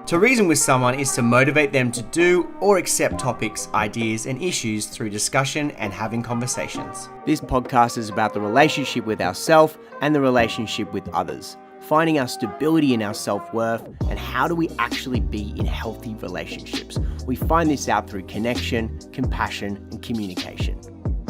To reason with someone is to motivate them to do or accept topics, ideas, and issues through discussion and having conversations. This podcast is about the relationship with ourselves and the relationship with others, finding our stability in our self-worth, and how do we actually be in healthy relationships. We find this out through connection, compassion, and communication.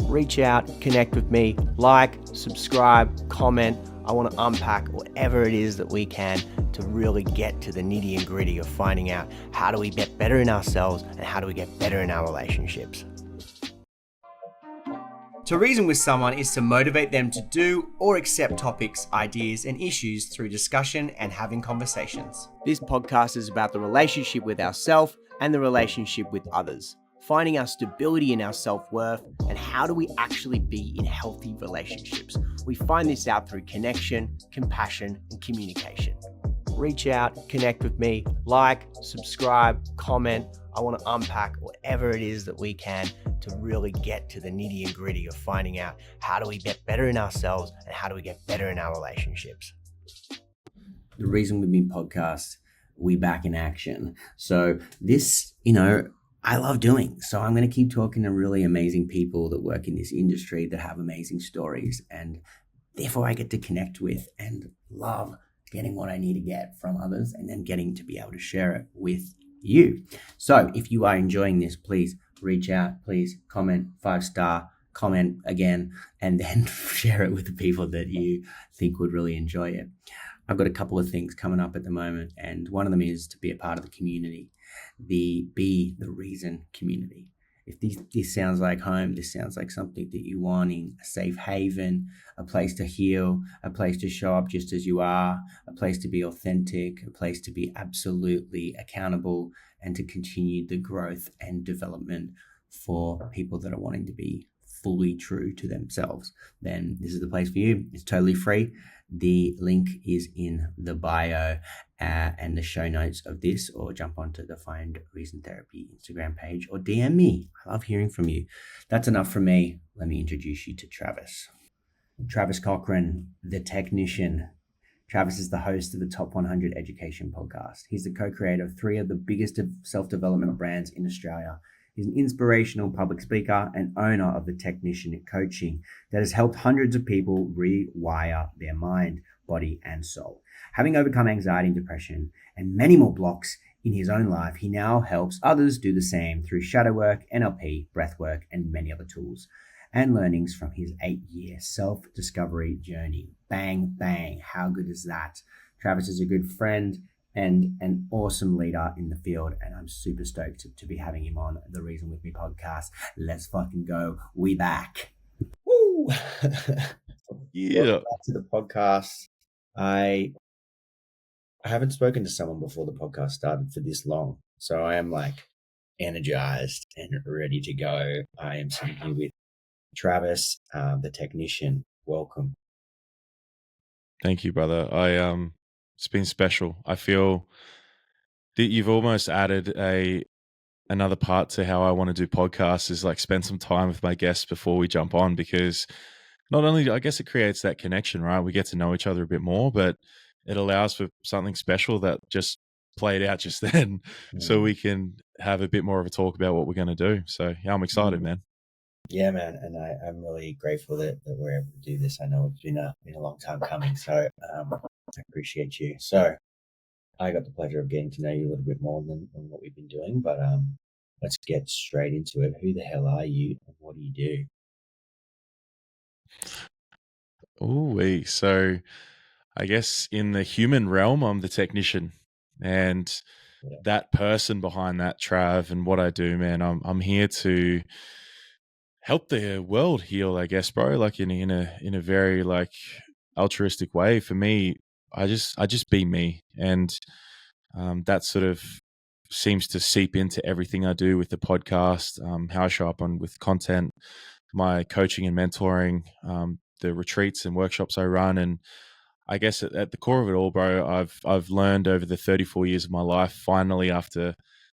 Reach out, connect with me, like, subscribe, comment. I want to unpack whatever it is that we can to really get to the nitty and gritty of finding out how do we get better in ourselves and how do we get better in our relationships. To reason with someone is to motivate them to do or accept topics, ideas, and issues through discussion and having conversations. This podcast is about the relationship with ourselves and the relationship with others, finding our stability in our self-worth, and how do we actually be in healthy relationships. We find this out through connection, compassion, and communication. Reach out, connect with me, like, subscribe, comment. I want to unpack whatever it is that we can to really get to the nitty and gritty of finding out how do we get better in ourselves and how do we get better in our relationships. The Reason With Me podcast, we back in action. So this, I love doing. So I'm going to keep talking to really amazing people that work in this industry that have amazing stories, and therefore I get to connect with and love getting what I need to get from others and then getting to be able to share it with you. So if you are enjoying this, please reach out, please comment 5-star, comment again, and then share it with the people that you think would really enjoy it. I've got a couple of things coming up at the moment, and one of them is to be a part of the community, the Be the Reason community. If this sounds like home, this sounds like something that you're wanting, a safe haven, a place to heal, a place to show up just as you are, a place to be authentic, a place to be absolutely accountable, and to continue the growth and development for people that are wanting to be fully true to themselves, then this is the place for you. It's totally free. The link is in the bio and the show notes of this, or jump onto the Find Reason Therapy Instagram page or DM me. I love hearing from you. That's enough from me. Let me introduce you to Travis. Travis Cochran, the technician. Travis is the host of the Top 100 Education podcast. He's the co-creator of 3 of the biggest self-development brands in Australia. He's an inspirational public speaker and owner of the Technician Coaching that has helped hundreds of people rewire their mind, body, and soul. Having overcome anxiety and depression and many more blocks in his own life, he now helps others do the same through shadow work, NLP, breathwork, and many other tools and learnings from his 8-year self-discovery journey. Bang, bang. How good is that? Travis is a good friend and an awesome leader in the field, and I'm super stoked to be having him on the Reason With Me podcast. Let's fucking go. We back. Woo! Yeah. Welcome back to the podcast. I haven't spoken to someone before the podcast started for this long, so I am energized and ready to go. I am sitting here with Travis, the technician. Welcome. Thank you, brother. It's been special. I feel that you've almost added another part to how I want to do podcasts, is spend some time with my guests before we jump on, because not only, I guess, it creates that connection, right? We get to know each other a bit more, but it allows for something special that just played out just then, so we can have a bit more of a talk about what we're going to do. So yeah, I'm excited, man. Yeah, man, and I'm really grateful that we're able to do this. I know it's been a long time coming, so I appreciate you. So I got the pleasure of getting to know you a little bit more than what we've been doing, but let's get straight into it. Who the hell are you and what do you do? Ooh, so I guess in the human realm, I'm the technician, and that person behind that, Trav, and what I do, man, I'm here to help the world heal, I guess, bro. In a very altruistic way. For me, I just be me, and that sort of seems to seep into everything I do with the podcast, how I show up with content, my coaching and mentoring, the retreats and workshops I run. And I guess at the core of it all, bro, I've learned over the 34 years of my life, finally, after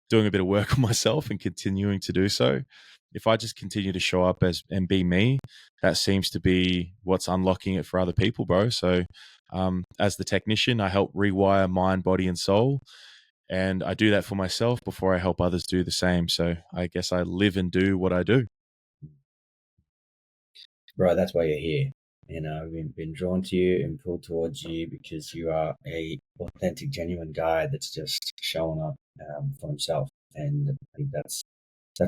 doing a bit of work on myself and continuing to do so, if I just continue to show up and be me, that seems to be what's unlocking it for other people, bro. So as the technician, I help rewire mind, body, and soul. And I do that for myself before I help others do the same. So I guess I live and do what I do. Bro, that's why you're here. I've been drawn to you and pulled towards you because you are a authentic, genuine guy that's just showing up for himself. And I think that's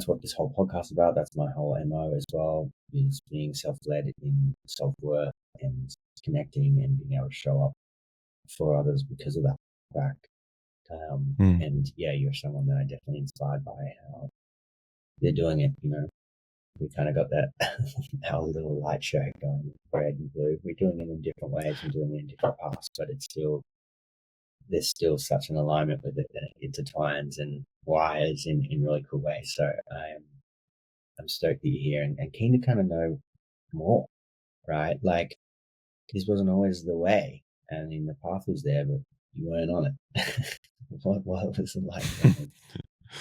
what this whole podcast is about. That's my whole MO as well, is being self-led in self-worth and connecting and being able to show up for others because of that fact. And yeah, you're someone that I definitely inspired by how they're doing it. We kind of got that our little light show going, red and blue. We're doing it in different ways and doing it in different paths, but there's still such an alignment with it that it intertwines and wires in really cool ways. So I'm stoked that you're here and keen to kind of know more, right? Like, this wasn't always the way. I mean, the path was there, but you weren't on it. what was it like?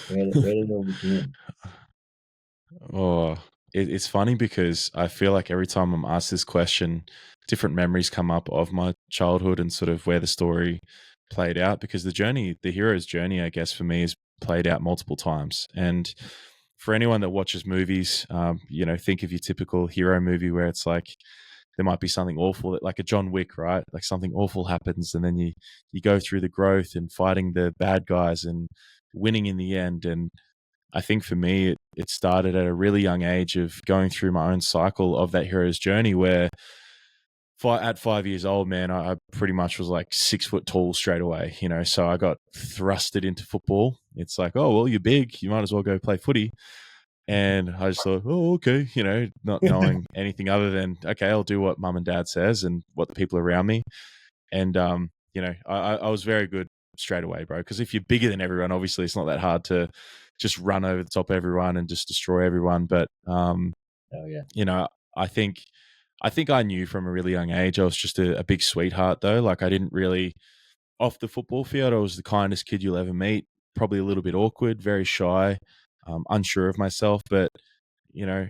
Where did it all begin? Oh, it's funny because I feel like every time I'm asked this question, different memories come up of my childhood and sort of where the story played out, because the hero's journey, I guess, for me is played out multiple times. And for anyone that watches movies, think of your typical hero movie where it's like there might be something awful, like a John Wick, right? Like something awful happens, and then you go through the growth and fighting the bad guys and winning in the end. And I think for me, it started at a really young age of going through my own cycle of that hero's journey where at 5 years old, man, I pretty much was like 6 foot tall straight away, so I got thrusted into football. It's like, oh, well, you're big, you might as well go play footy. And I just thought, oh, okay, not knowing anything other than, okay, I'll do what mum and dad says and what the people around me. And, I was very good straight away, bro. Because if you're bigger than everyone, obviously it's not that hard to just run over the top of everyone and just destroy everyone. But, Oh yeah. I think I knew from a really young age I was just a big sweetheart, though. Like, I didn't really, off the football field, I was the kindest kid you'll ever meet. Probably a little bit awkward, very shy, unsure of myself. But,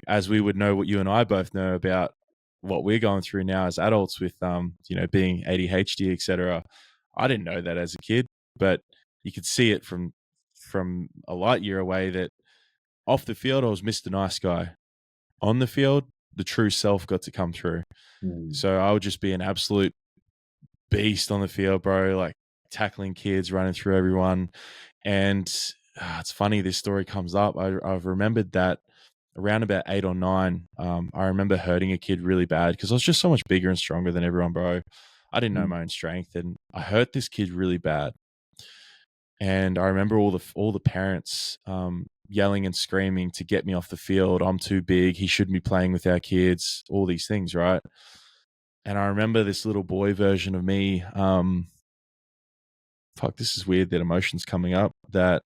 as we would know, what you and I both know about what we're going through now as adults with, being ADHD, etc. I didn't know that as a kid, but you could see it from a light year away that off the field, I was Mr. Nice Guy. On the field, the true self got to come through. So I would just be an absolute beast on the field, bro, like tackling kids, running through everyone. And it's funny, this story comes up. I've remembered that around about 8 or 9, I remember hurting a kid really bad because I was just so much bigger and stronger than everyone, bro. I didn't know my own strength, and I hurt this kid really bad. And I remember all the parents yelling and screaming to get me off the field. I'm too big. He shouldn't be playing with our kids. All these things, right? And I remember this little boy version of me. This is weird that emotion's coming up. That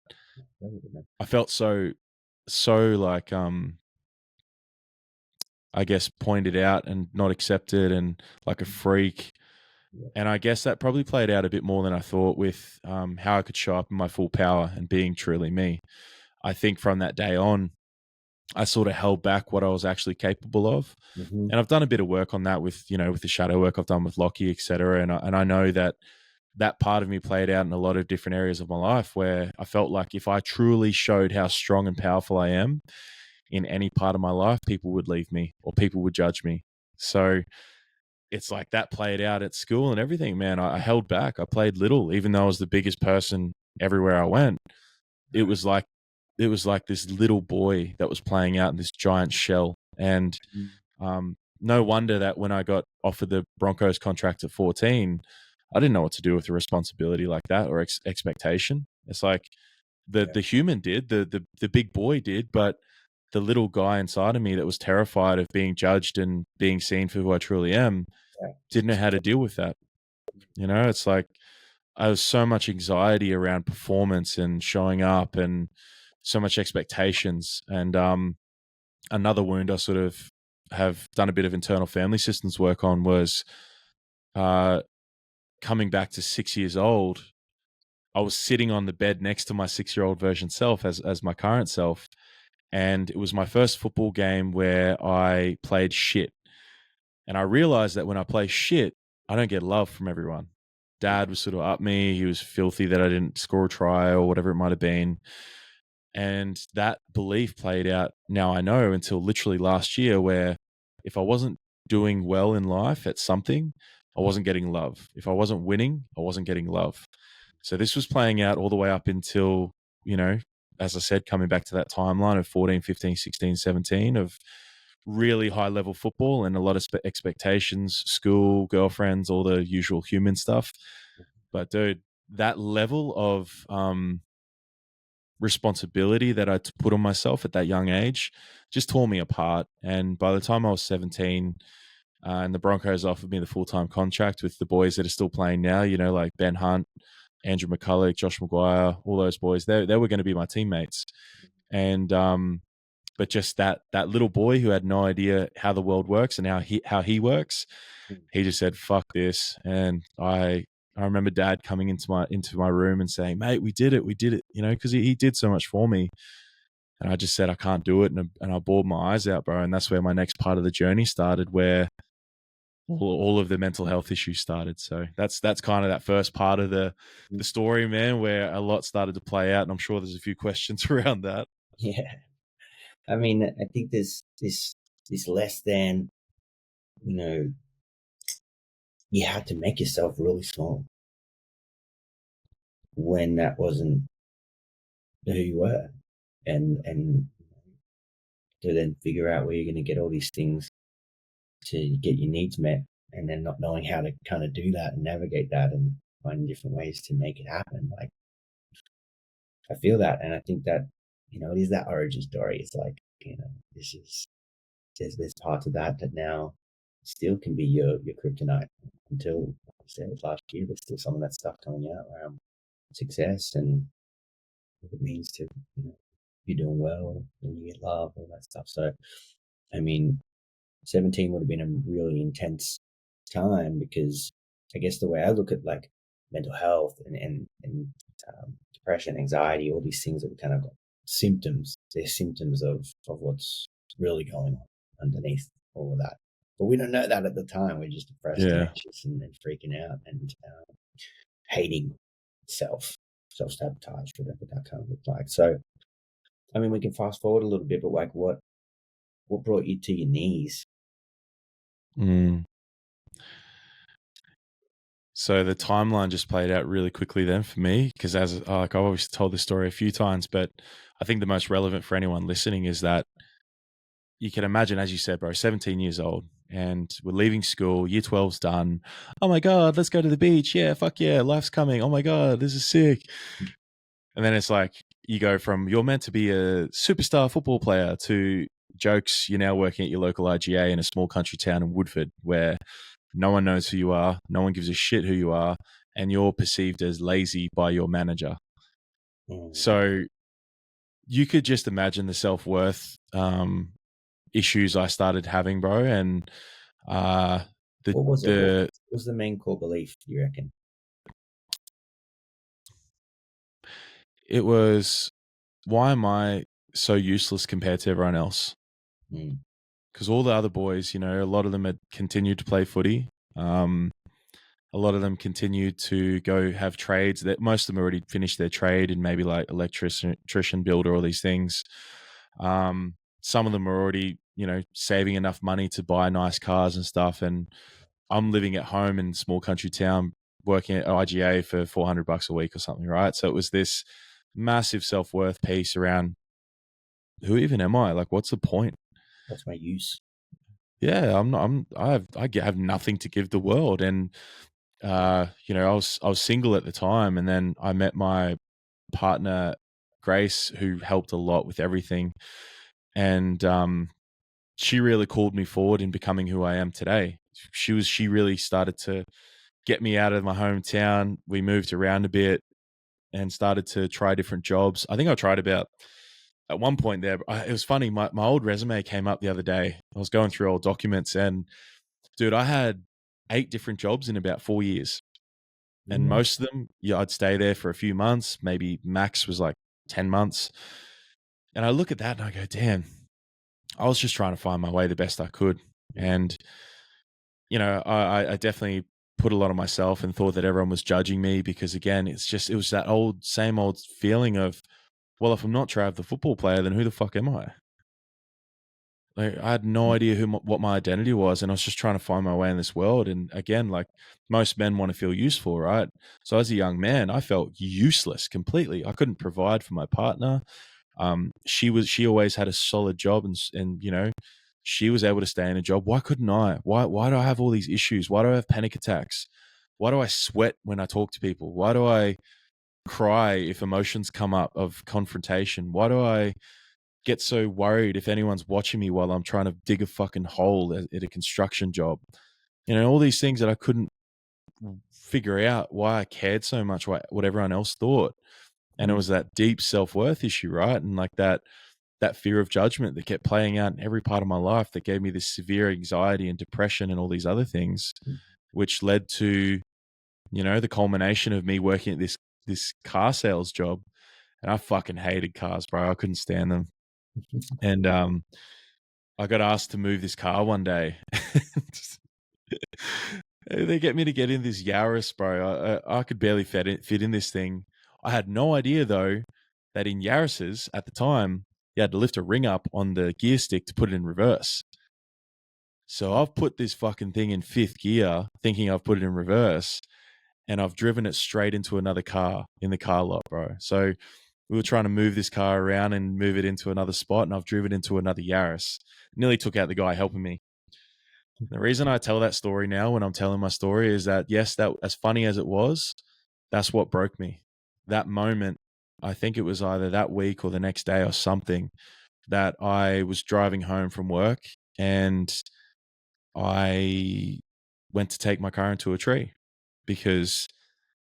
I felt so like I guess pointed out and not accepted and like a freak. And I guess that probably played out a bit more than I thought with how I could show up in my full power and being truly me. I think from that day on, I sort of held back what I was actually capable of. And I've done a bit of work on that with, with the shadow work I've done with Lockie, et cetera. And I know that part of me played out in a lot of different areas of my life where I felt like if I truly showed how strong and powerful I am in any part of my life, people would leave me or people would judge me. So it's like that played out at school and everything, man. I held back. I played little, even though I was the biggest person everywhere I went. It was like this little boy that was playing out in this giant shell. And no wonder that when I got offered the Broncos contract at 14, I didn't know what to do with a responsibility like that or expectation. It's like the human did, the big boy did, but the little guy inside of me that was terrified of being judged and being seen for who I truly am didn't know how to deal with that. It's like I was so much anxiety around performance and showing up and so much expectations. And another wound I sort of have done a bit of internal family systems work on was coming back to 6 years old. I was sitting on the bed next to my 6-year-old version self as my current self. And it was my first football game where I played shit. And I realized that when I play shit, I don't get love from everyone. Dad was sort of up me. He was filthy that I didn't score a try or whatever it might have been. And that belief played out, now I know, until literally last year, where if I wasn't doing well in life at something, I wasn't getting love. If I wasn't winning, I wasn't getting love. So this was playing out all the way up until, as I said, coming back to that timeline of 14, 15, 16, 17 of really high level football and a lot of expectations, school, girlfriends, all the usual human stuff. But dude, that level of responsibility that I put on myself at that young age just tore me apart. And by the time I was 17, and the Broncos offered me the full-time contract with the boys that are still playing now, like Ben Hunt, Andrew McCulloch, Josh Maguire, all those boys, they were going to be my teammates. And but just that little boy who had no idea how the world works and how he works, he just said, fuck this. And I remember Dad coming into my room and saying, mate, we did it, because he did so much for me. And I just said, I can't do it. And I bawled my eyes out, bro. And that's where my next part of the journey started, where all of the mental health issues started. So that's kind of that first part of the story, man, where a lot started to play out. And I'm sure there's a few questions around that. Yeah. I mean, I think there's this less than, you had to make yourself really small when that wasn't who you were. And to then figure out where you're going to get all these things to get your needs met, and then not knowing how to kind of do that and navigate that and find different ways to make it happen. Like, I feel that. And I think that, it is that origin story. It's like, there's parts of that now still can be your kryptonite until, like I said, last year, there's still some of that stuff coming out around success and what it means to, be doing well and you get love, all that stuff. So, I mean, 17 would have been a really intense time, because I guess the way I look at like mental health and depression, anxiety, all these things that we kind of got symptoms. They're symptoms of what's really going on underneath all of that. But we don't know that at the time. We're just depressed and anxious and freaking out and hating self-sabotage, whatever that kind of looked like. So, I mean, we can fast forward a little bit, but like what brought you to your knees? So the timeline just played out really quickly then for me, because as I've always told this story a few times, but I think the most relevant for anyone listening is that you can imagine, as you said, bro, 17 years old, and we're leaving school, year 12's done. Oh my God, let's go to the beach. Yeah, fuck yeah, life's coming. Oh my God, this is sick. And then it's like, you go from you're meant to be a superstar football player to jokes, you're now working at your local IGA in a small country town in Woodford, where no one knows who you are, no one gives a shit who you are, and you're perceived as lazy by your manager. So you could just imagine the self-worth issues I started having, bro. And what was the main core belief, you reckon? It was, why am I so useless compared to everyone else? Because all the other boys, a lot of them had continued to play footy. A lot of them continued to go have trades. That most of them already finished their trade in maybe like electrician, builder, all these things. Some of them are already, saving enough money to buy nice cars and stuff. And I'm living at home in a small country town, working at IGA for $400 a week or something, right? So it was this massive self-worth piece around, who even am I? Like, what's the point? What's my use? Yeah, I have nothing to give the world. And I was single at the time, and then I met my partner Grace, who helped a lot with everything, and she really called me forward in becoming who I am today. She really started to get me out of my hometown. We moved around a bit and started to try different jobs. I think I tried about, at one point there, it was funny, my old resume came up the other day. I was going through old documents, and dude, I had 8 different jobs in about 4 years. And most of them, I'd stay there for a few months, maybe max was like 10 months. And I look at that and I go, damn, I was just trying to find my way the best I could. And, I definitely put a lot of myself and thought that everyone was judging me because, again, it was that same old feeling of, well, if I'm not Trav, the football player, then who the fuck am I? Like, I had no idea what my identity was, and I was just trying to find my way in this world. And again, like most men want to feel useful, right? So as a young man, I felt useless completely. I couldn't provide for my partner. She always had a solid job, and she was able to stay in a job. Why couldn't I? Why do I have all these issues? Why do I have panic attacks? Why do I sweat when I talk to people? Why do I cry if emotions come up of confrontation? Why do I get so worried if anyone's watching me while I'm trying to dig a fucking hole at a construction job? All these things that I couldn't figure out why I cared so much, what everyone else thought. And it was that deep self-worth issue, right? And like that fear of judgment that kept playing out in every part of my life that gave me this severe anxiety and depression and all these other things, which led to, the culmination of me working at this car sales job. And I fucking hated cars, bro. I couldn't stand them. And I got asked to move this car one day. They get me to get in this Yaris, bro. I could barely fit in this thing. I had no idea, though, that in Yaris's at the time, you had to lift a ring up on the gear stick to put it in reverse. So I've put this fucking thing in 5th gear, thinking I've put it in reverse, and I've driven it straight into another car in the car lot, bro. So we were trying to move this car around and move it into another spot, and I've driven into another Yaris. Nearly took out the guy helping me. The reason I tell that story now when I'm telling my story is that, yes, that as funny as it was, that's what broke me. That moment, I think it was either that week or the next day or something, that I was driving home from work and I went to take my car into a tree because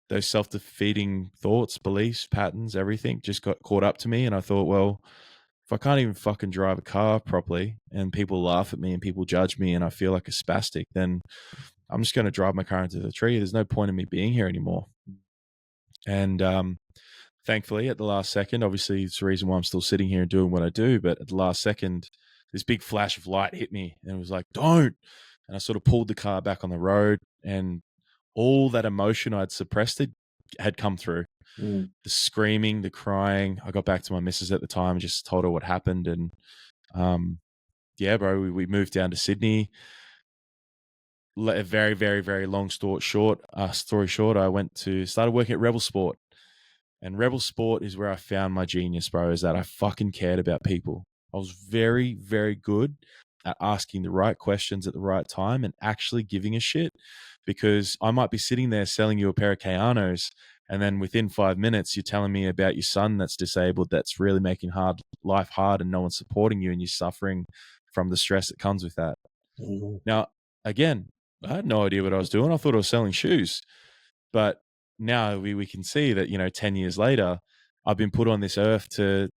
those self-defeating thoughts, beliefs, patterns, everything just got caught up to me. And I thought, well, if I can't even fucking drive a car properly and people laugh at me and people judge me and I feel like a spastic, then I'm just going to drive my car into the tree. There's no point in me being here anymore. And thankfully, at the last second, obviously it's the reason why I'm still sitting here and doing what I do, but at the last second, this big flash of light hit me and it was like, don't. And I sort of pulled the car back on the road, and all that emotion I'd suppressed had come through. The screaming, the crying. I got back to my missus at the time and just told her what happened. And yeah, bro, we moved down to Sydney. A very, very, very long story short, I started working at Rebel Sport. And Rebel Sport is where I found my genius, bro, is that I fucking cared about people. I was very, very good at asking the right questions at the right time and actually giving a shit, because I might be sitting there selling you a pair of Kayanos, and then within 5 minutes, you're telling me about your son that's disabled, that's really making life hard, and no one's supporting you, and you're suffering from the stress that comes with that. Mm-hmm. Now, again, I had no idea what I was doing. I thought I was selling shoes. But now we can see that, 10 years later, I've been put on this earth to,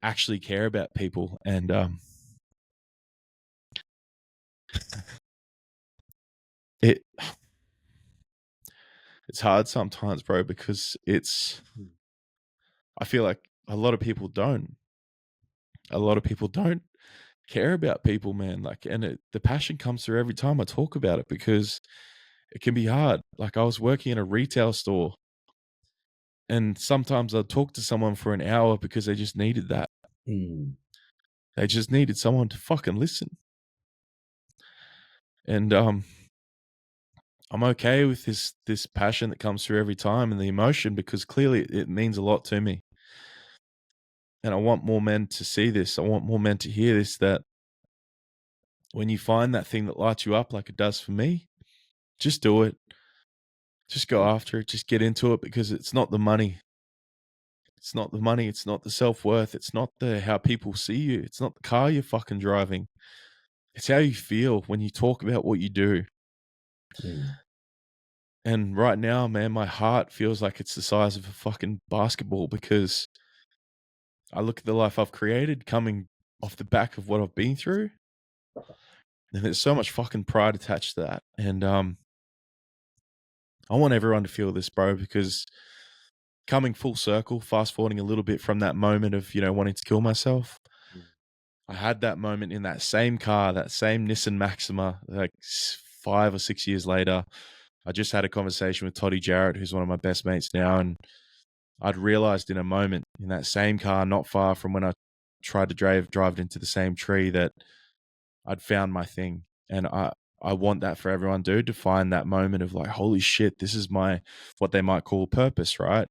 actually care about people. And it's hard sometimes, bro, because I feel like a lot of people don't care about people, man. Like, and the passion comes through every time I talk about it, because it can be hard. Like, I was working in a retail store, and sometimes I'd talk to someone for an hour because they just needed that. They just needed someone to fucking listen. And I'm okay with this passion that comes through every time, and the emotion, because clearly it means a lot to me. And I want more men to see this. I want more men to hear this, that when you find that thing that lights you up like it does for me, just do it. Just go after it. Just get into it, because it's not the money. It's not the money. It's not the self-worth. It's not how people see you. It's not the car you're fucking driving. It's how you feel when you talk about what you do. And right now, man, my heart feels like it's the size of a fucking basketball, because I look at the life I've created coming off the back of what I've been through, and there's so much fucking pride attached to that. And I want everyone to feel this, bro, because coming full circle, fast forwarding a little bit from that moment of, wanting to kill myself, I had that moment in that same car, that same Nissan Maxima, like 5 or 6 years later, I just had a conversation with Toddy Jarrett, who's one of my best mates now, and I'd realized in a moment in that same car, not far from when I tried to drive into the same tree, that I'd found my thing. And I want that for everyone, dude, to find that moment of like, holy shit, this is my, what they might call purpose, right?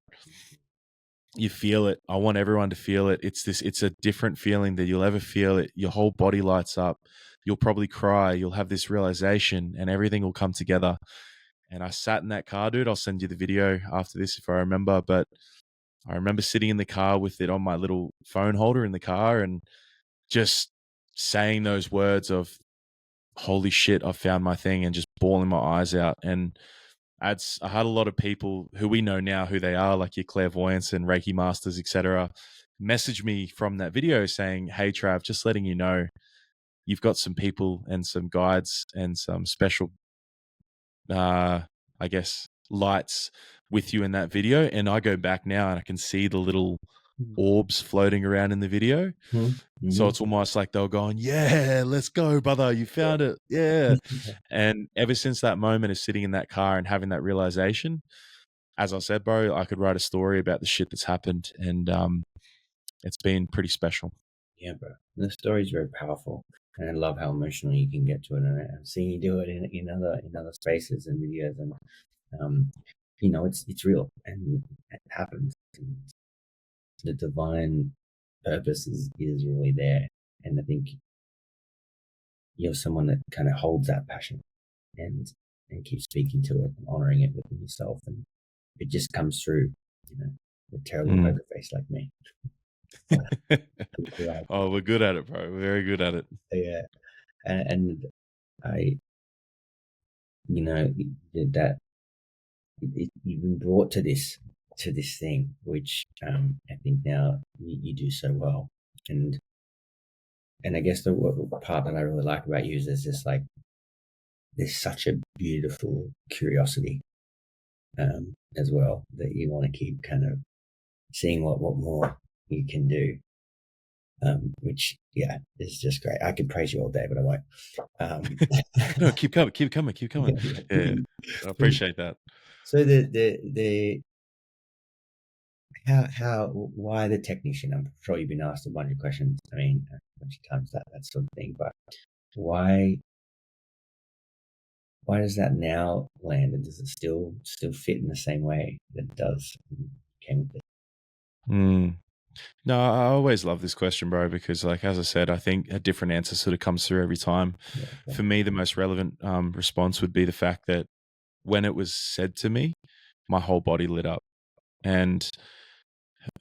You feel it. I want everyone to feel it. It's a different feeling that you'll ever feel it. Your whole body lights up. You'll probably cry. You'll have this realization and everything will come together. And I sat in that car, dude. I'll send you the video after this if I remember. But I remember sitting in the car with it on my little phone holder in the car and just saying those words of, holy shit, I found my thing, and just bawling my eyes out. And I had a lot of people who we know now who they are, like your clairvoyants and Reiki masters, etc., message me from that video saying, hey, Trav, just letting you know, you've got some people and some guides and some special, I guess, lights with you in that video. And I go back now and I can see the little orbs floating around in the video. Mm-hmm. So it's almost like they were going, yeah, let's go, brother. You found it. Yeah. And ever since that moment of sitting in that car and having that realization, as I said, bro, I could write a story about the shit that's happened. And it's been pretty special. Yeah, bro. The story is very powerful. And I love how emotional you can get to it. And I've seen you do it in other spaces and videos. And, you know, it's real and it happens. And the divine purpose is really there. And I think you're someone that kind of holds that passion and keeps speaking to it and honoring it within yourself. And it just comes through, you know, a terrible poker face like me. Oh, we're good at it, bro. We're very good at it. Yeah. And I, you know, that you've been brought to this thing, which I think now you do so well. And I guess the part that I really like about you is there's such a beautiful curiosity as well, that you want to keep kind of seeing what more you can do. Which, yeah, is just great. I could praise you all day, but I won't. No, keep coming. Yeah, I appreciate that. So why the technician? I'm sure you've been asked a bunch of questions. I mean, a bunch of times that sort of thing. But why does that now land, and does it still fit in the same way that it does came with it? No, I always love this question, bro, because like, as I said, I think a different answer sort of comes through every time. Yeah. For me, the most relevant response would be the fact that when it was said to me, my whole body lit up. And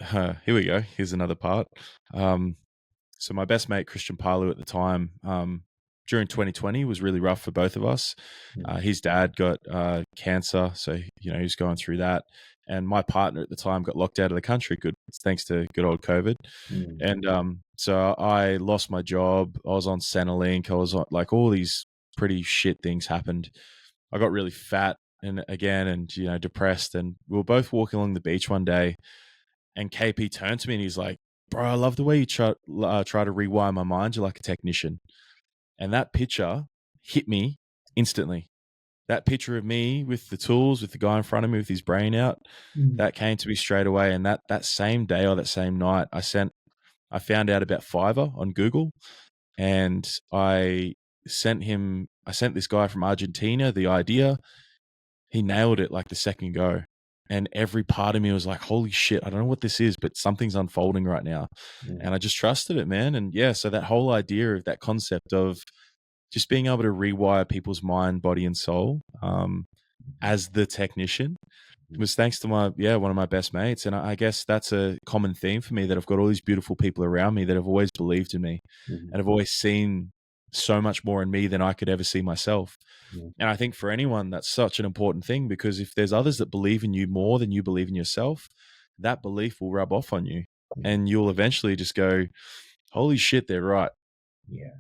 here we go. Here's another part. So my best mate, Christian Palu, at the time, during 2020 was really rough for both of us. His dad got cancer, so he was going through that. And my partner at the time got locked out of the country, thanks to good old COVID. And so I lost my job. I was on Centrelink. I was on, like, all these pretty shit things happened. I got really fat and depressed. And we were both walking along the beach one day, and KP turned to me and he's like, bro, I love the way you try to rewire my mind. You're like a technician. And that picture hit me instantly. That picture of me with the tools, with the guy in front of me with his brain out, that came to me straight away. And that same day or that same night, I found out about Fiverr on Google, and I sent this guy from Argentina the idea. He nailed it like the second go. And every part of me was like, holy shit, I don't know what this is, but something's unfolding right now. And I just trusted it, man. And yeah, so that whole idea of that concept of just being able to rewire people's mind, body, and soul as the technician was thanks to one of my best mates. And I guess that's a common theme for me, that I've got all these beautiful people around me that have always believed in me and have always seen so much more in me than I could ever see myself. And I think for anyone, that's such an important thing, because if there's others that believe in you more than you believe in yourself, that belief will rub off on you and you'll eventually just go, holy shit, they're right. Yeah.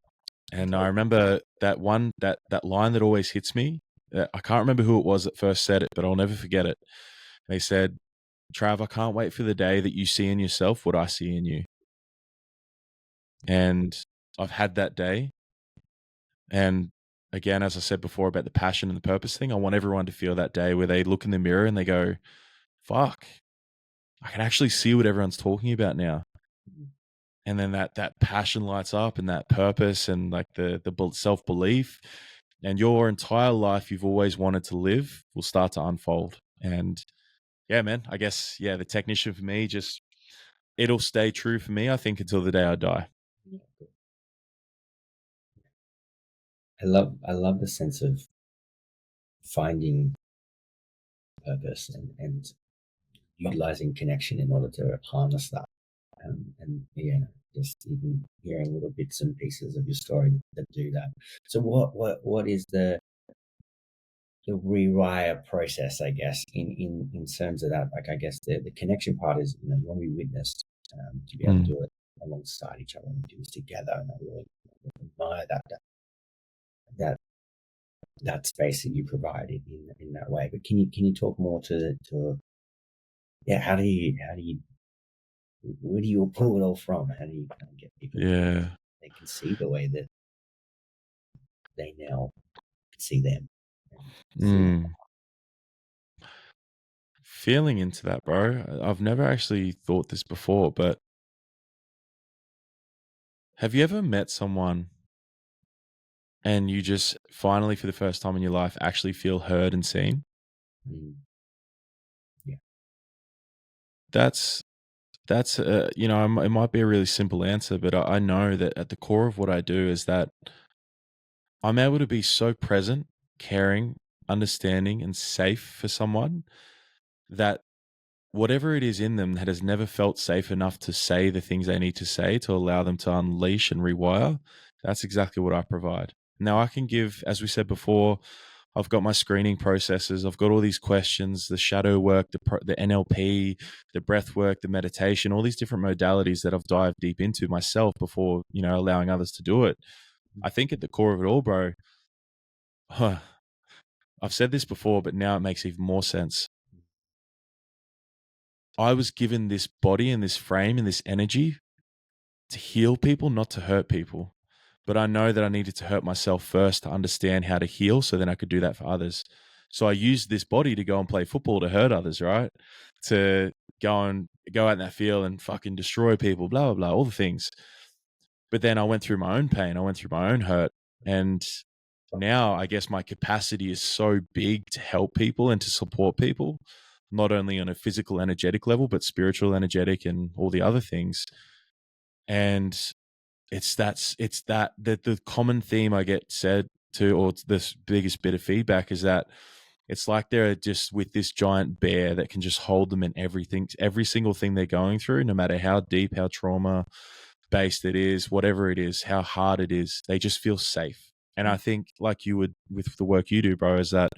And I remember that line that always hits me. I can't remember who it was that first said it, but I'll never forget it. They said, Trav, I can't wait for the day that you see in yourself what I see in you. And I've had that day. And again, as I said before about the passion and the purpose thing, I want everyone to feel that day where they look in the mirror and they go, fuck, I can actually see what everyone's talking about now. And then that passion lights up, and that purpose, and like the self-belief, and your entire life you've always wanted to live will start to unfold. And yeah, man, I guess, yeah, the technician for me, just, it'll stay true for me, I think, until the day I die. I love the sense of finding purpose and utilizing connection in order to harness that. And yeah, just even hearing little bits and pieces of your story that do that. So what is the rewire process, I guess, in terms of that? Like, I guess the connection part is, you want to be witnessed, to be able to do it alongside each other and do this together. And I really admire that space that you provide in that way. But can you talk more to yeah, how do you where do you pull it all from? How do you kind of get people they can see the way that they now see them? Feeling into that, bro. I've never actually thought this before, but have you ever met someone and you just finally, for the first time in your life, actually feel heard and seen? Yeah. That's it might be a really simple answer, but I know that at the core of what I do is that I'm able to be so present, caring, understanding, and safe for someone that whatever it is in them that has never felt safe enough to say the things they need to say to allow them to unleash and rewire, that's exactly what I provide. Now, I can give, as we said before, I've got my screening processes. I've got all these questions, the shadow work, the NLP, the breath work, the meditation, all these different modalities that I've dived deep into myself before, allowing others to do it. I think at the core of it all, bro, I've said this before, but now it makes even more sense. I was given this body and this frame and this energy to heal people, not to hurt people. But I know that I needed to hurt myself first to understand how to heal, so then I could do that for others. So I used this body to go and play football to hurt others, right? To go out in that field and fucking destroy people, blah, blah, blah, all the things. But then I went through my own pain. I went through my own hurt. And now I guess my capacity is so big to help people and to support people, not only on a physical, energetic level, but spiritual, energetic, and all the other things. And the common theme I get said to, or this biggest bit of feedback, is that it's like they're just with this giant bear that can just hold them in everything, every single thing they're going through, no matter how deep, how trauma based it is, whatever it is, how hard it is, they just feel safe. And I think, like you would with the work you do, bro, is that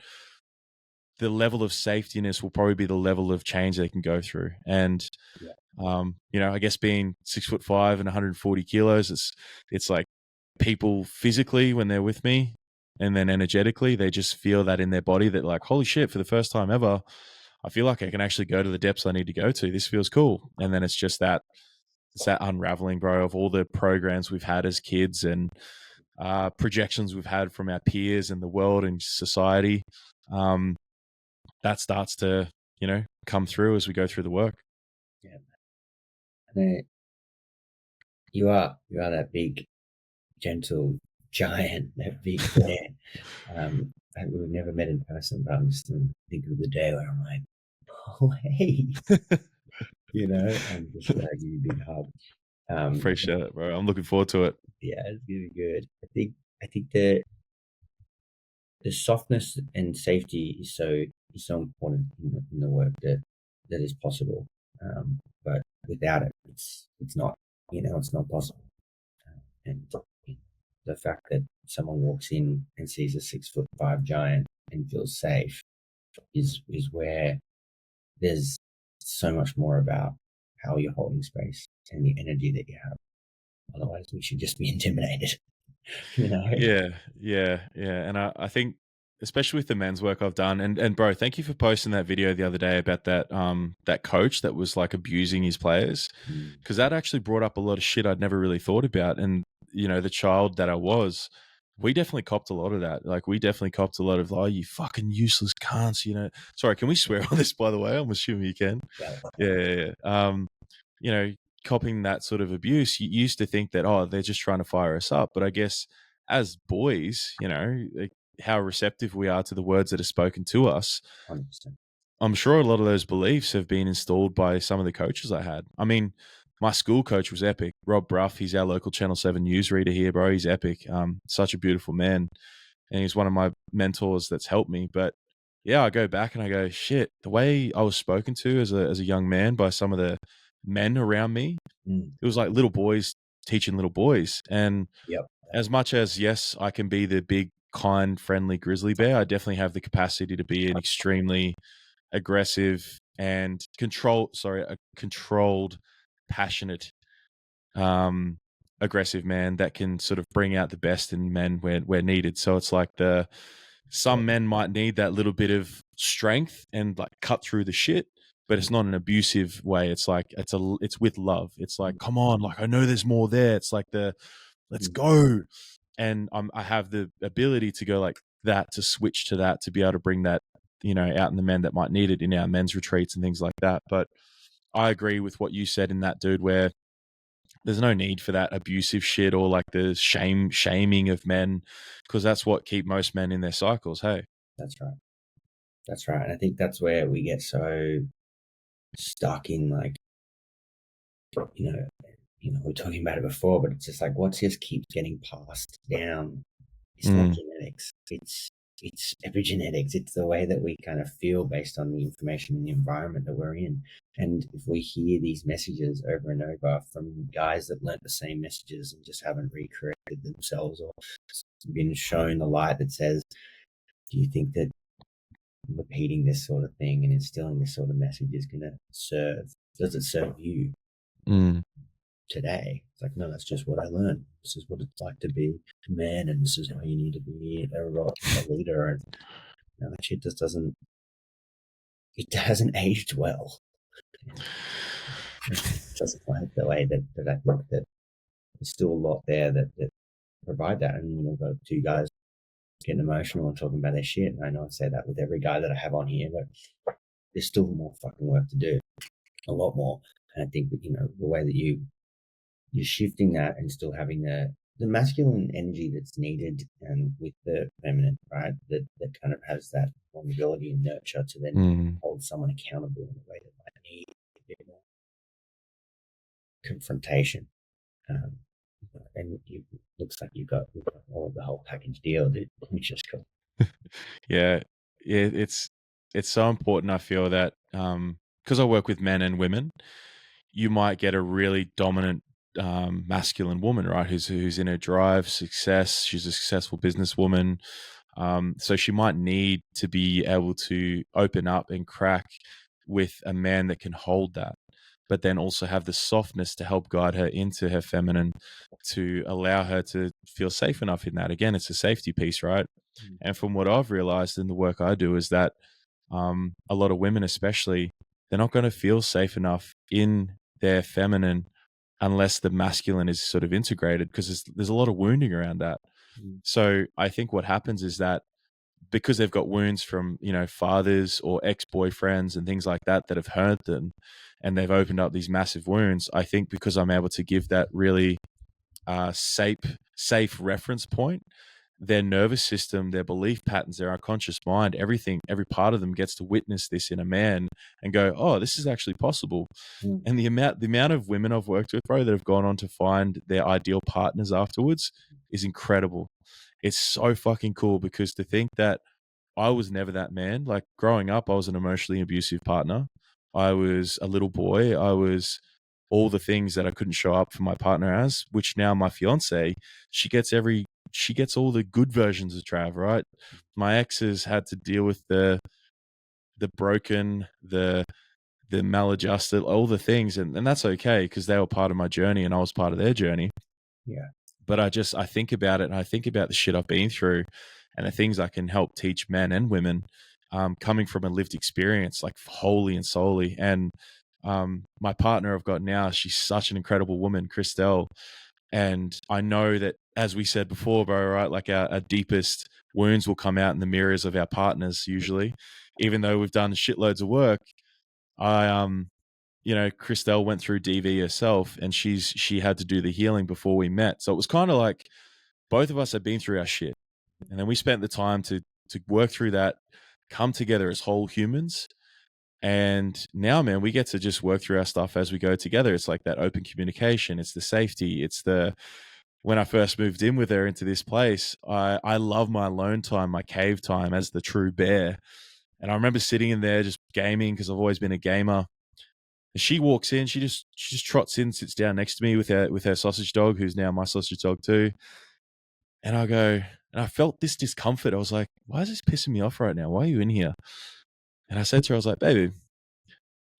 the level of safetiness will probably be the level of change they can go through. And I guess being 6'5" and 140 kilos, it's like people physically when they're with me, and then energetically, they just feel that in their body that, like, holy shit, for the first time ever, I feel like I can actually go to the depths I need to go to. This feels cool. And then it's that unraveling, bro, of all the programs we've had as kids and projections we've had from our peers and the world and society. That starts to, come through as we go through the work. Yeah. And you are that big, gentle giant, that big bear. We've never met in person, but I'm just thinking of the day where I'm like, oh, hey, and just give you a big hug. Appreciate it, bro. I'm looking forward to it. Yeah, it's gonna be good. I think the softness and safety is so important in the work that is possible. But without it, it's not it's not possible. And the fact that someone walks in and sees a 6'5" giant and feels safe is where there's so much more about how you're holding space and the energy that you have. Otherwise, we should just be intimidated. Yeah. And I think, especially with the men's work I've done, and bro, thank you for posting that video the other day about that coach that was like abusing his players, because that actually brought up a lot of shit I'd never really thought about. And the child that I was, we definitely copped a lot of that. Like, we definitely copped a lot of, oh, you fucking useless cunts, you know. Sorry, can we swear on this, by the way? I'm assuming you can. Yeah. Yeah. You know, copping that sort of abuse, you used to think that, oh, they're just trying to fire us up. But I guess as boys, you know, like, how receptive we are to the words that are spoken to us, 100%. I'm sure a lot of those beliefs have been installed by some of the coaches I had. I mean, my school coach was epic. Rob Bruff, he's our local Channel 7 newsreader here, bro. He's epic. Such a beautiful man. And he's one of my mentors that's helped me. But yeah, I go back and I go, shit, the way I was spoken to as a young man by some of the men around me, it was like little boys teaching little boys. And Yep. as much as, yes, I can be the big, kind, friendly grizzly bear, I definitely have the capacity to be an extremely aggressive and controlled, passionate, aggressive man that can sort of bring out the best in men where needed. So it's like some men might need that little bit of strength and like cut through the shit, but it's not an abusive way. It's like it's with love. It's like, come on, like, I know there's more there. It's like let's go. And I have the ability to go like that, to switch to that, to be able to bring that, you know, out in the men that might need it in our men's retreats and things like that. But I agree with what you said in that, dude, where there's no need for that abusive shit or like the shaming of men, because that's what keep most men in their cycles. Hey. That's right. That's right. And I think that's where we get so stuck in, like, you know, we are talking about it before, but it's just like what just keeps getting passed down. It's not genetics. It's epigenetics. It's the way that we kind of feel based on the information and the environment that we're in. And if we hear these messages over and over from guys that learnt the same messages and just haven't recreated themselves, or been shown the light that says, do you think that repeating this sort of thing and instilling this sort of message is going to serve? Does it serve you today? It's like, no, that's just what I learned. This is what it's like to be a man, and this is how you need to be a leader. And that shit just it hasn't aged well. It doesn't like the way that I think that there's still a lot there that provide that. And we've got two guys getting emotional and talking about their shit. And I know I say that with every guy that I have on here, but there's still more fucking work to do, a lot more. And I think that, the way that you're shifting that and still having the masculine energy that's needed, and with the feminine, right, that kind of has that vulnerability and nurture to then hold someone accountable in a way that might need a bit more confrontation. And it looks like you've got all of the whole package deal, which is cool. Yeah, it's so important. I feel that because I work with men and women, you might get a really dominant masculine woman, right? Who's in her drive, success. She's a successful businesswoman. So she might need to be able to open up and crack with a man that can hold that, but then also have the softness to help guide her into her feminine, to allow her to feel safe enough in that. Again, it's a safety piece, right? And from what I've realized in the work I do is that a lot of women, especially, they're not going to feel safe enough in their feminine unless the masculine is sort of integrated, because there's a lot of wounding around that. So I think what happens is that because they've got wounds from, fathers or ex-boyfriends and things like that that have hurt them, and they've opened up these massive wounds, I think because I'm able to give that really safe reference point, their nervous system, their belief patterns, their unconscious mind, everything, every part of them gets to witness this in a man and go, oh, this is actually possible. And the amount of women I've worked with, bro, that have gone on to find their ideal partners afterwards is incredible. It's so fucking cool, because to think that I was never that man. Like, growing up, I was an emotionally abusive partner. I was a little boy. I was all the things that I couldn't show up for my partner as, which now my fiance, she gets all the good versions of Trav, right? My exes had to deal with the broken, the maladjusted, all the things. And that's okay, because they were part of my journey and I was part of their journey. Yeah. But I think about it, and I think about the shit I've been through and the things I can help teach men and women, coming from a lived experience, like wholly and solely. And my partner I've got now, she's such an incredible woman, Christelle. And I know that as we said before, bro, right? Like our deepest wounds will come out in the mirrors of our partners usually, even though we've done shitloads of work. Christelle went through DV herself, and she had to do the healing before we met. So it was kind of like both of us had been through our shit, and then we spent the time to work through that, come together as whole humans. And now, man, we get to just work through our stuff as we go together. It's like that open communication. It's the safety. It's when I first moved in with her into this place, I love my alone time, my cave time as the true bear. And I remember sitting in there just gaming, because I've always been a gamer. And she walks in, she just trots in, sits down next to me with her sausage dog, who's now my sausage dog too. And I felt this discomfort. I was like, why is this pissing me off right now? Why are you in here? And I said to her, I was like, baby,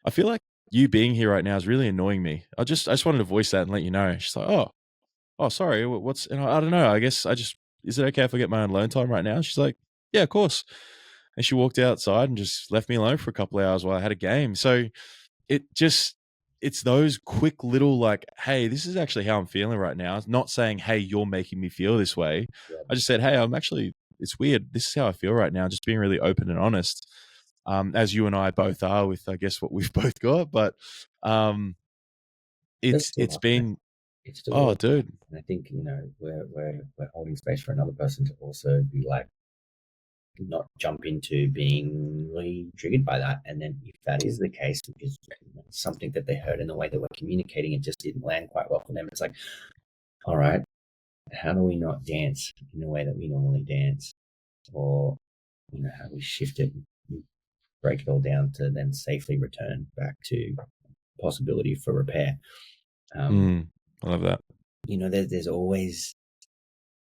I feel like you being here right now is really annoying me. I just wanted to voice that and let you know. She's like, oh, sorry. And I don't know. I guess is it okay if I get my own alone time right now? She's like, yeah, of course. And she walked outside and just left me alone for a couple of hours while I had a game. So it's those quick little like, hey, this is actually how I'm feeling right now. It's not saying, hey, you're making me feel this way. Yeah. I just said, hey, it's weird. This is how I feel right now. Just being really open and honest. As you and I both are with, I guess, what we've both got. But it's been, still dude. And I think, we're holding space for another person to also be like, not jump into being really triggered by that. And then if that is the case, because something that they heard in the way that we're communicating, it just didn't land quite well for them. It's like, all right, how do we not dance in the way that we normally dance? Or, how we shift it, break it all down to then safely return back to possibility for repair. I love that. There's always,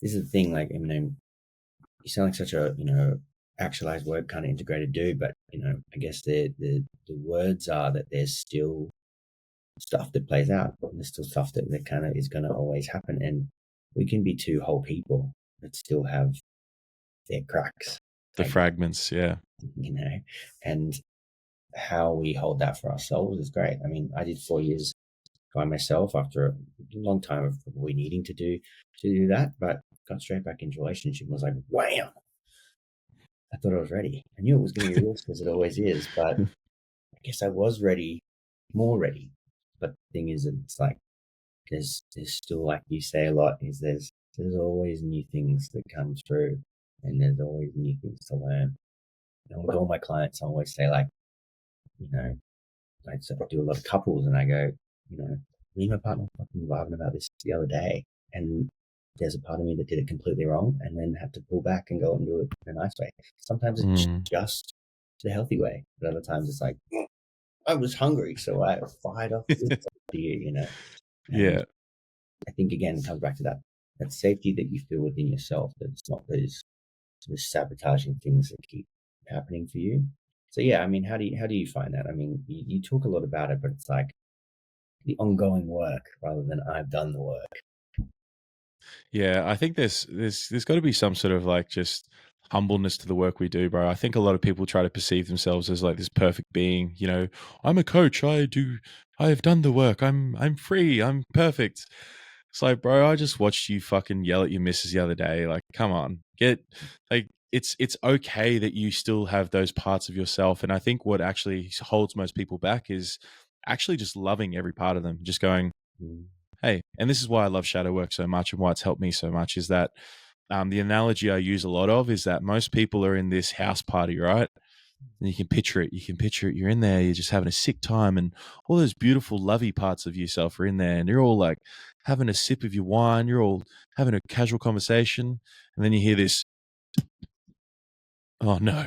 this is the thing, like, you sound like such a, actualized word kind of integrated dude, but, I guess the words are that there's still stuff that plays out, and there's still stuff that kind of is going to always happen. And we can be two whole people that still have their cracks. The fragments, yeah. And how we hold that for ourselves is great. I mean, I did 4 years by myself after a long time of probably needing to do that, but got straight back into relationship and was like, wham! I thought I was ready. I knew it was going to be risk, as it always is, but I guess I was ready, more ready. But the thing is, it's like there's still, like you say a lot, is there's always new things that come through, and there's always new things to learn. And with all my clients, I always say, like, I do a lot of couples, and I go, me and my partner were fucking vibing about this the other day, and there's a part of me that did it completely wrong and then had to pull back and go and do it in a nice way. Sometimes it's just the healthy way, but other times it's like, I was hungry, so I fired off this to you, And yeah. I think, again, it comes back to that safety that you feel within yourself, that it's not those sort of sabotaging things that keep happening for you. So yeah, I mean, how do you find that? I mean, you talk a lot about it, but it's like the ongoing work rather than I've done the work. Yeah, I think there's got to be some sort of like just humbleness to the work we do, bro. I think a lot of people try to perceive themselves as like this perfect being. I'm a coach. I have done the work. I'm free. I'm perfect. It's like, bro, I just watched you fucking yell at your missus the other day. Like, come on, it's okay that you still have those parts of yourself. And I think what actually holds most people back is actually just loving every part of them. Just going, hey, and this is why I love shadow work so much and why it's helped me so much, is that the analogy I use a lot of is that most people are in this house party, right? And you can picture it. You're in there, you're just having a sick time, and all those beautiful, lovey parts of yourself are in there, and you're all like having a sip of your wine, you're all having a casual conversation, and then you hear this, oh no,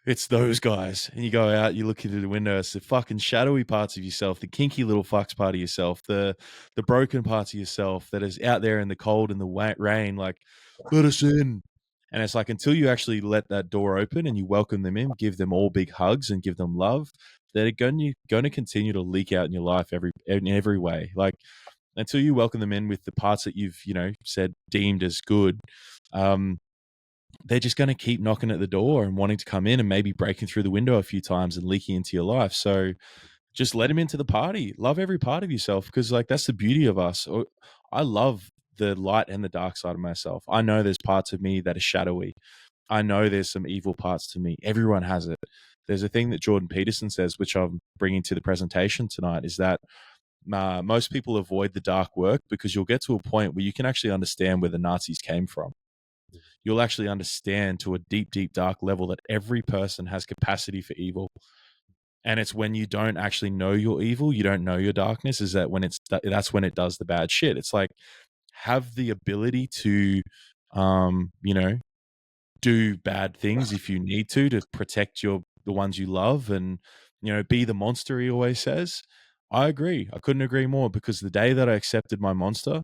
it's those guys. And you go out, you look into the window, it's the fucking shadowy parts of yourself, the kinky little fucks part of yourself, the broken parts of yourself that is out there in the cold and the rain, like, let us in. And it's like, until you actually let that door open and you welcome them in, give them all big hugs and give them love, they're going to continue to leak out in your life in every way. Like, until you welcome them in with the parts that you've, said deemed as good, they're just going to keep knocking at the door and wanting to come in and maybe breaking through the window a few times and leaking into your life. So just let them into the party. Love every part of yourself, because like that's the beauty of us. I love the light and the dark side of myself. I know there's parts of me that are shadowy. I know there's some evil parts to me. Everyone has it. There's a thing that Jordan Peterson says, which I'm bringing to the presentation tonight, is that most people avoid the dark work because you'll get to a point where you can actually understand where the Nazis came from. You'll actually understand to a deep, deep, dark level that every person has capacity for evil. And it's when you don't actually know your evil, you don't know your darkness, is that when that's when it does the bad shit. It's like, have the ability to, you know, do bad things if you need to protect the ones you love, and, you know, be the monster he always says. I agree. I couldn't agree more, because the day that I accepted my monster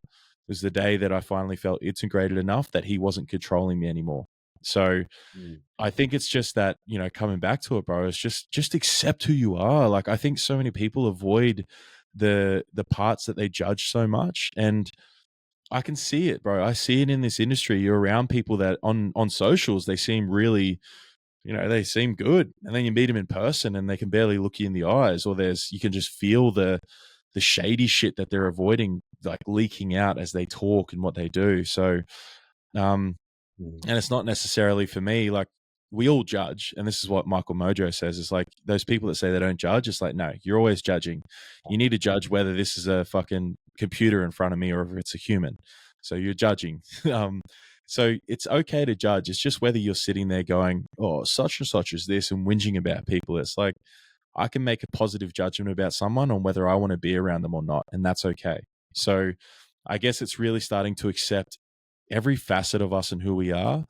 was the day that I finally felt integrated enough that he wasn't controlling me anymore. So I think it's just that, you know, coming back to it, bro, it's just accept who you are. Like, I think so many people avoid the parts that they judge so much, and I can see it, bro. I see it in this industry. You're around people that on socials, they seem really, you know, they seem good, and then you meet them in person and they can barely look you in the eyes, or you can just feel the shady shit that they're avoiding, like, leaking out as they talk and what they do. So, and it's not necessarily for me, like, we all judge, and this is what Michael Mojo says. It's like, those people that say they don't judge, it's like, no, you're always judging. You need to judge whether this is a fucking computer in front of me or if it's a human. So you're judging. So it's okay to judge. It's just whether you're sitting there going, oh, such and such is this, and whinging about people. It's like, I can make a positive judgment about someone on whether I want to be around them or not, and that's okay. So I guess it's really starting to accept every facet of us and who we are,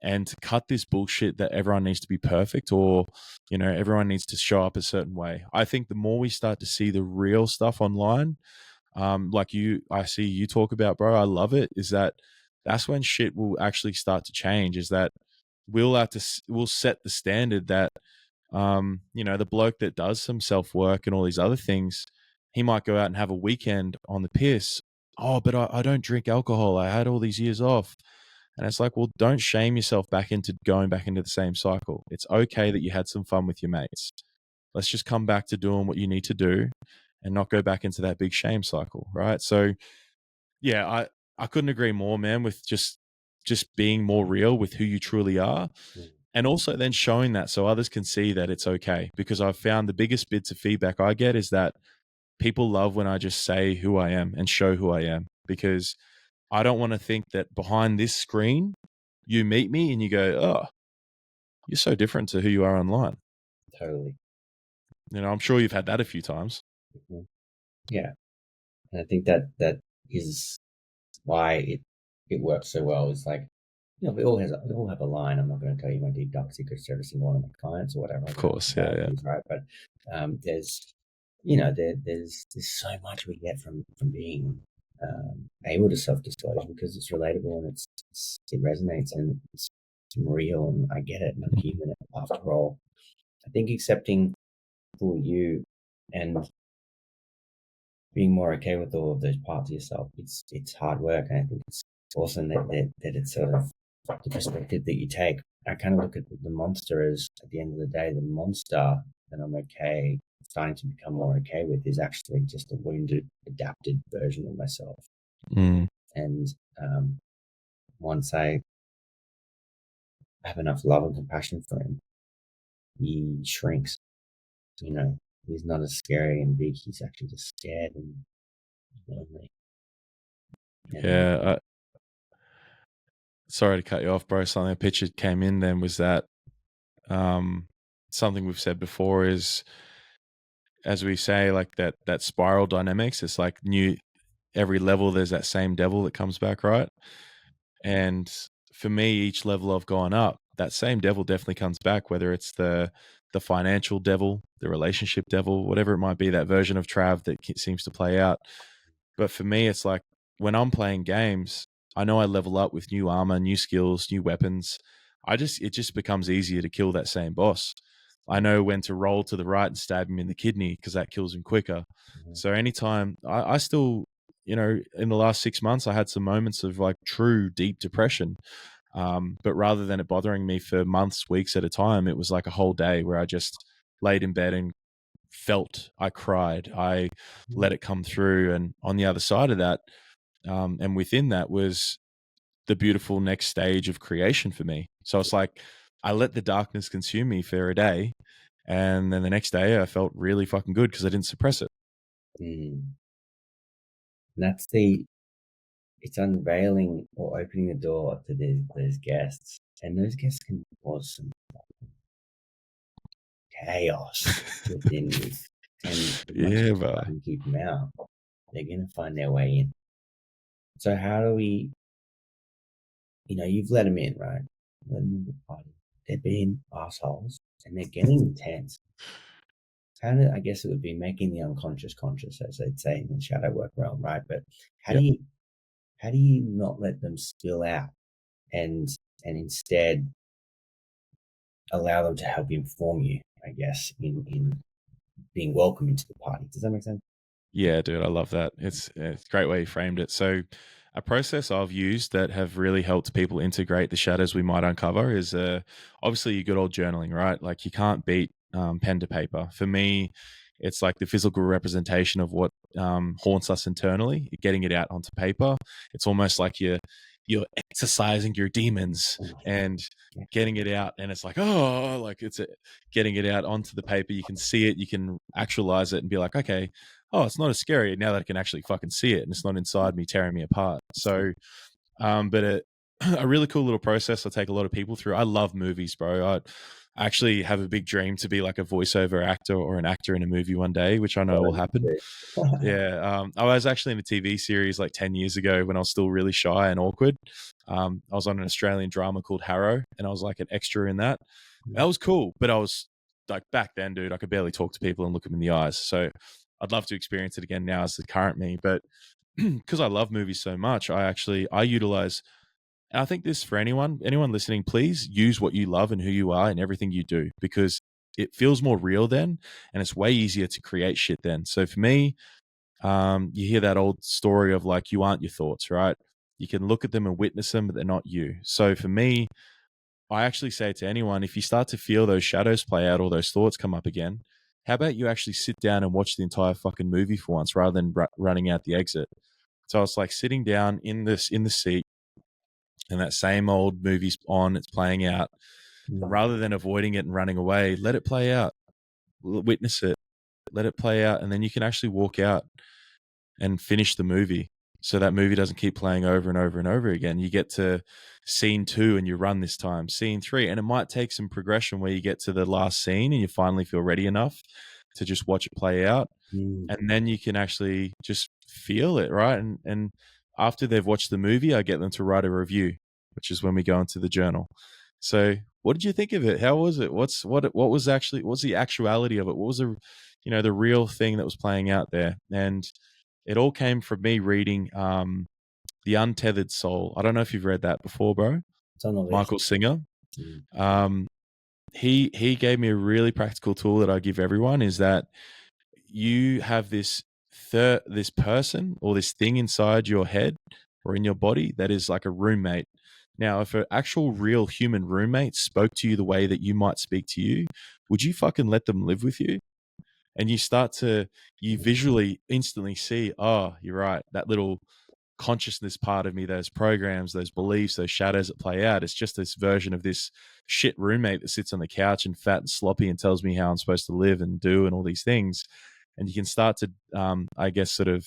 and to cut this bullshit that everyone needs to be perfect, or, you know, everyone needs to show up a certain way. I think the more we start to see the real stuff online, like I see you talk about, bro, I love it, is that's when shit will actually start to change, is that we'll set the standard that, you know, the bloke that does some self-work and all these other things, he might go out and have a weekend on the piss. Oh, but I don't drink alcohol. I had all these years off. And it's like, well, don't shame yourself back into going back into the same cycle. It's okay that you had some fun with your mates. Let's just come back to doing what you need to do and not go back into that big shame cycle, right? So, yeah, I couldn't agree more, man, with just being more real with who you truly are. And also then showing that so others can see that it's okay. Because I've found the biggest bits of feedback I get is that people love when I just say who I am and show who I am, because I don't want to think that behind this screen, you meet me and you go, oh, you're so different to who you are online. Totally. You know, I'm sure you've had that a few times. Yeah. And I think that is why it works so well. It's like, you know, we all have a line. I'm not going to tell you my deep dark secret servicing one of my clients or whatever. Of course, yeah. Right. But there's, you know, there's so much we get from being able to self-disclose, because it's relatable and it resonates and it's real, and I get it, and I'm human after all. I think accepting who you and being more okay with all of those parts of yourself, it's hard work, and I think it's awesome that it's sort of the perspective that you take. I kind of look at the monster as, at the end of the day, the monster that I'm starting to become more okay with is actually just a wounded, adapted version of myself. And once I have enough love and compassion for him, he shrinks. You know, he's not as scary and big. He's actually just scared and lonely. Yeah. Sorry to cut you off, bro. Something a picture came in then was that something we've said before is, as we say, like that spiral dynamics. It's like every level there's that same devil that comes back, right? And for me, each level I've gone up, that same devil definitely comes back, whether it's the financial devil, the relationship devil, whatever it might be, that version of Trav that seems to play out. But for me, it's like, when I'm playing games, I know I level up with new armor, new skills, new weapons. It just becomes easier to kill that same boss. I know when to roll to the right and stab him in the kidney, because that kills him quicker. So anytime I still, you know, in the last 6 months, I had some moments of like true deep depression. But rather than it bothering me for months, weeks at a time, it was like a whole day where I just laid in bed and I cried, I let it come through. And on the other side of that, And within that was the beautiful next stage of creation for me. So it's like I let the darkness consume me for a day, and then the next day I felt really fucking good because I didn't suppress it. And that's it's unveiling or opening the door to those guests, and those guests can cause some chaos within you. And as much Yeah, as bro. you can keep them out, they're going to find their way in. So how do we, you've let them in, right? Let them in the party. They're being assholes and they're getting intense. I guess it would be making the unconscious conscious, as they'd say in the shadow work realm, right? But how do you not let them spill out and instead allow them to help inform you, I guess, in being welcome into the party? Does that make sense? Yeah, dude, I love that. It's a great way you framed it. So, a process I've used that have really helped people integrate the shadows we might uncover is obviously your good old journaling, right? Like you can't beat pen to paper. For me, it's like the physical representation of what haunts us internally. Getting it out onto paper. It's almost like you're exercising your demons and getting it out, and it's like, oh, like getting it out onto the paper. You can see it, you can actualize it, and be like, okay, oh, it's not as scary now that I can actually fucking see it and it's not inside me tearing me apart. So, but a really cool little process I take a lot of people through. I love movies, bro. I actually have a big dream to be like a voiceover actor or an actor in a movie one day, which I know will happen. Yeah. I was actually in a TV series like 10 years ago when I was still really shy and awkward. I was on an Australian drama called Harrow, and I was like an extra in that. That was cool, but I was like, back then, dude, I could barely talk to people and look them in the eyes. So I'd love to experience it again now as the current me. But because I love movies so much, I utilize, and I think this for anyone listening, please use what you love and who you are in everything you do, because it feels more real then, and it's way easier to create shit then. So for me, you hear that old story of like, you aren't your thoughts, right? You can look at them and witness them, but they're not you. So for me, I actually say to anyone, if you start to feel those shadows play out or those thoughts come up again, how about you actually sit down and watch the entire fucking movie for once rather than running out the exit? So it's like sitting down in the seat, and that same old movie's on, it's playing out. Rather than avoiding it and running away, let it play out, witness it, let it play out, and then you can actually walk out and finish the movie. So that movie doesn't keep playing over and over and over again. You get to scene 2 and you run this time, scene 3, and it might take some progression where you get to the last scene and you finally feel ready enough to just watch it play out. And then you can actually just feel it, right? And after they've watched the movie, I get them to write a review, which is when we go into the journal. So what did you think of it? How was it? What's the actuality of it? What was the real thing that was playing out there? And it all came from me reading The Untethered Soul. I don't know if you've read that before, bro. It's on the list. Michael Singer. He gave me a really practical tool that I give everyone, is that you have this person or this thing inside your head or in your body that is like a roommate. Now, if an actual real human roommate spoke to you the way that you might speak to you, would you fucking let them live with you? And you visually instantly see, oh, you're right, that little consciousness part of me, those programs, those beliefs, those shadows that play out, it's just this version of this shit roommate that sits on the couch and fat and sloppy and tells me how I'm supposed to live and do and all these things. And you can start to, I guess, sort of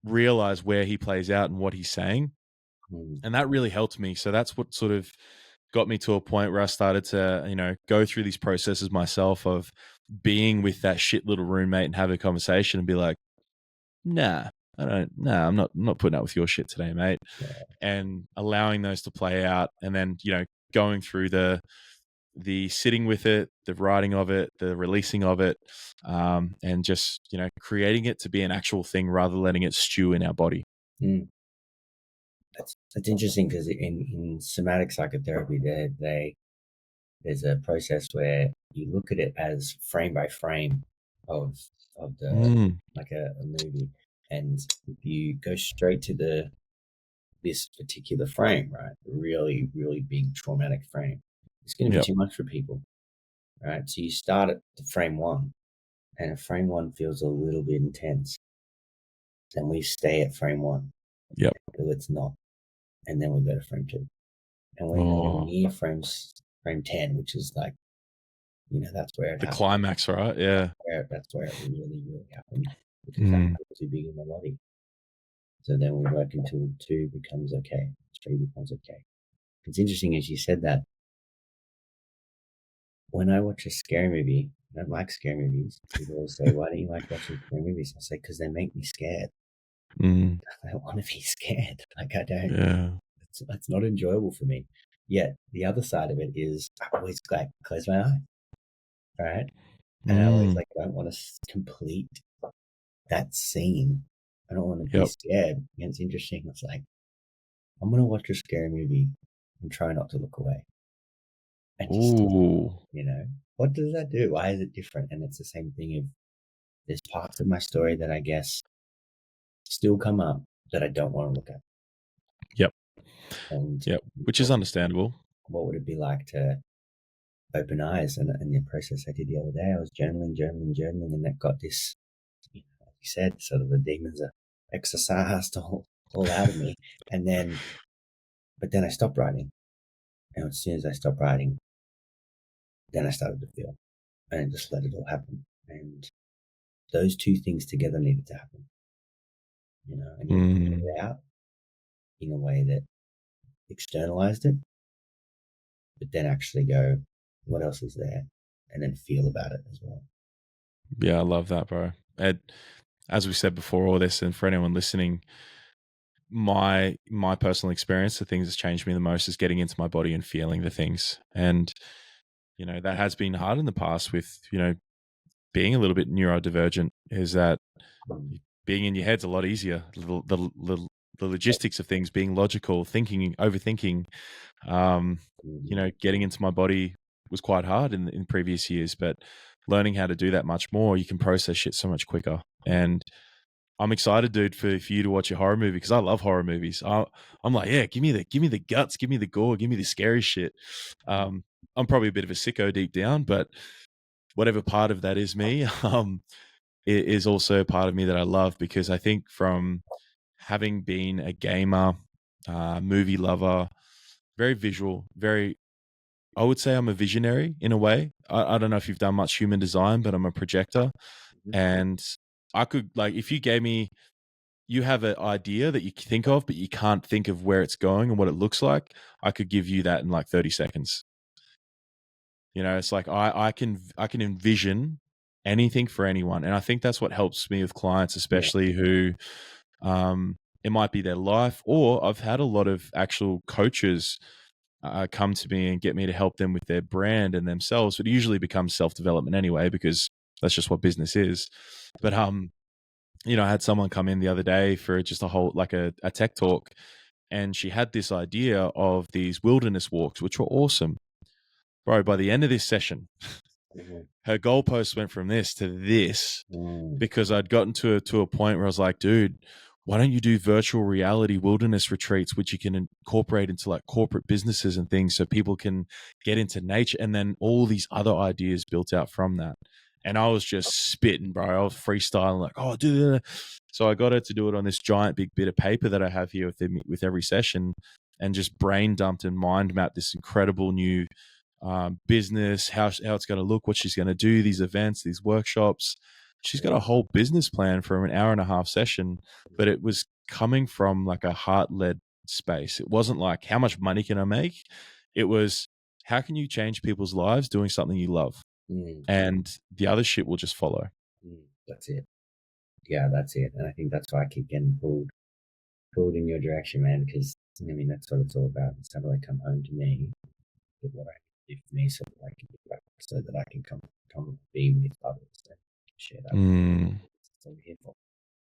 realize where he plays out and what he's saying. And that really helped me. So that's what sort of got me to a point where I started to, go through these processes myself of being with that shit little roommate and have a conversation and be like, nah, I'm not putting up with your shit today, mate. And allowing those to play out, and then, going through the sitting with it, the writing of it, the releasing of it, and just, creating it to be an actual thing rather than letting it stew in our body. That's interesting, because in somatic psychotherapy, there's a process where you look at it as frame by frame of the like a movie, and if you go straight to this particular frame, right, really really big traumatic frame, it's going to be too much for people, right? So you start at the frame 1, and if frame 1 feels a little bit intense, then we stay at frame 1. Yep. until it's not, and then we go to frame 2, and when we're Oh, near frame 10, which is like, that's where it the happens. climax, right? Yeah. That's where it really, really happens, because that Mm. was too big in the body. So then we work until 2 becomes okay, 3 becomes okay. It's interesting as you said that. When I watch a scary movie, I don't like scary movies. People always say, "Why don't you like watching scary movies?" I say, "Because they make me scared. Mm. I don't want to be scared. Like, I don't. Yeah. It's not enjoyable for me." Yet the other side of it is I always like close my eyes, right? And I always Mm. like don't want to complete that scene. I don't want to be Yep. scared. And it's interesting. It's like I'm gonna watch a scary movie and try not to look away, and just Ooh. what does that do? Why is it different? And it's the same thing. If there's parts of my story that I guess still come up that I don't want to look at. Yep. And Yep. Which is understandable. what would it be like to open eyes? And the process I did the other day, I was journaling, and that got this, like you said, sort of the demons are exorcised all out of me. But then I stopped writing. And as soon as I stopped writing, then I started to feel, and I just let it all happen. And those two things together needed to happen. I needed to get Mm. it out in a way that externalized it, but then actually go, what else is there? And then feel about it as well. Yeah, I love that, bro. And as we said before all this, and for anyone listening, my personal experience, the things that's changed me the most is getting into my body and feeling the things. And, that has been hard in the past with, being a little bit neurodivergent, is that Mm. being in your head's a lot easier. The logistics of things, being logical, thinking, overthinking, getting into my body was quite hard in previous years, but learning how to do that much more, you can process shit so much quicker. And I'm excited, dude, for you to watch a horror movie, because I love horror movies. I'm like, yeah, give me the guts, give me the gore, give me the scary shit. I'm probably a bit of a sicko deep down, but whatever part of that is me, it is also a part of me that I love, because I think from having been a gamer, movie lover, very visual, I would say I'm a visionary in a way. I don't know if you've done much human design, but I'm a projector. And I could, like, if you gave me, you have an idea that you think of, but you can't think of where it's going and what it looks like, I could give you that in like 30 seconds. It's like I can envision anything for anyone. And I think that's what helps me with clients, especially who it might be their life, or I've had a lot of actual coaches come to me and get me to help them with their brand and themselves. But it usually becomes self-development anyway, because that's just what business is. But I had someone come in the other day for just a whole, like a tech talk, and she had this idea of these wilderness walks, which were awesome. Bro, by the end of this session, her goalpost went from this to this, because I'd gotten to a point where I was like, dude, why don't you do virtual reality wilderness retreats, which you can incorporate into like corporate businesses and things, so people can get into nature? And then all these other ideas built out from that. And I was just spitting, bro. I was freestyling, like, oh, do that. So I got her to do it on this giant big bit of paper that I have here with every session, and just brain dumped and mind mapped this incredible new business, how it's going to look, what she's going to do, these events, these workshops. She's got a whole business plan for an hour and a half session, but it was coming from like a heart-led space. It wasn't like, how much money can I make? It was, how can you change people's lives doing something you love? And the other shit will just follow. That's it. Yeah, that's it. And I think that's why I keep getting pulled in your direction, man, because that's what it's all about. It's how do I come home to me with what I do for me, so that I can give back, so that I can come be with others and share that. That's what we're here for.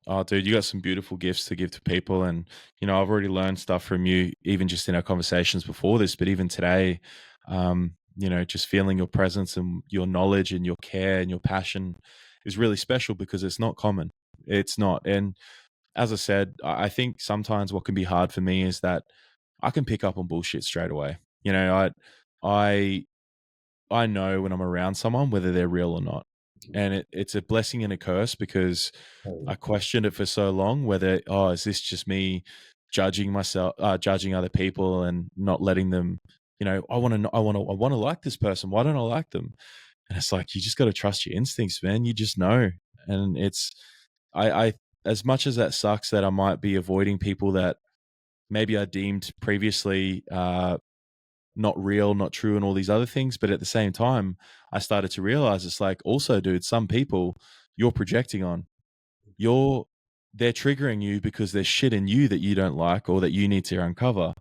Oh, dude, you got some beautiful gifts to give to people. And, I've already learned stuff from you, even just in our conversations before this, but even today, just feeling your presence and your knowledge and your care and your passion is really special, because it's not common. It's not. And as I said, I think sometimes what can be hard for me is that I can pick up on bullshit straight away. I know when I'm around someone, whether they're real or not. and it's a blessing and a curse because Oh, I questioned it for so long, whether, is this just me judging myself, judging other people and not letting them, I want to like this person. Why don't I like them? And it's like, you just got to trust your instincts, man. You just know. And I, as much as that sucks that I might be avoiding people that maybe I deemed previously, not real, not true, and all these other things. But at the same time, I started to realize it's like, also, dude, some people you're projecting on, they're triggering you because there's shit in you that you don't like or that you need to uncover.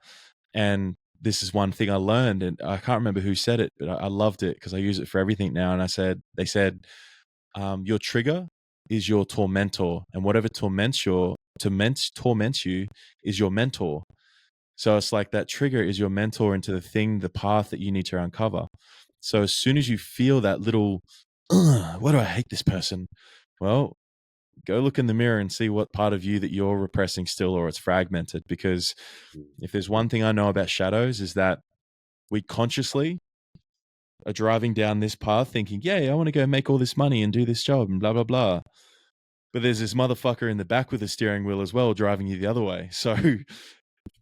And this is one thing I learned, and I can't remember who said it, but I loved it because I use it for everything now. And they said, your trigger is your tormentor, and whatever torments you is your mentor. So it's like that trigger is your mentor into the path that you need to uncover. So as soon as you feel that little, why do I hate this person? Well, go look in the mirror and see what part of you that you're repressing still, or it's fragmented. Because if there's one thing I know about shadows is that we consciously are driving down this path thinking, yeah, I want to go make all this money and do this job and blah, blah, blah. But there's this motherfucker in the back with a steering wheel as well, driving you the other way. So,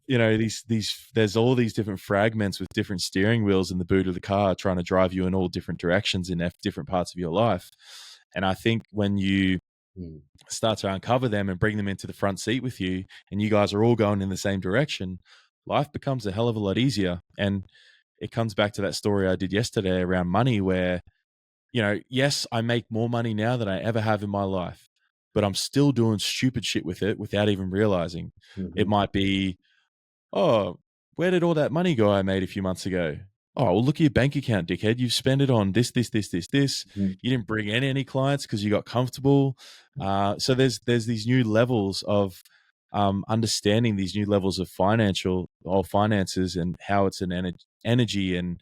there's all these different fragments with different steering wheels in the boot of the car trying to drive you in all different directions in different parts of your life. And I think when you start to uncover them and bring them into the front seat with you, and you guys are all going in the same direction, life becomes a hell of a lot easier. And it comes back to that story I did yesterday around money where, yes, I make more money now than I ever have in my life, but I'm still doing stupid shit with it without even realizing. It might be, oh, where did all that money go I made a few months ago? Oh, well, look at your bank account, dickhead. You've spent it on this. You didn't bring in any clients because you got comfortable. So there's these new levels of understanding, these new levels of finances and how it's an energy and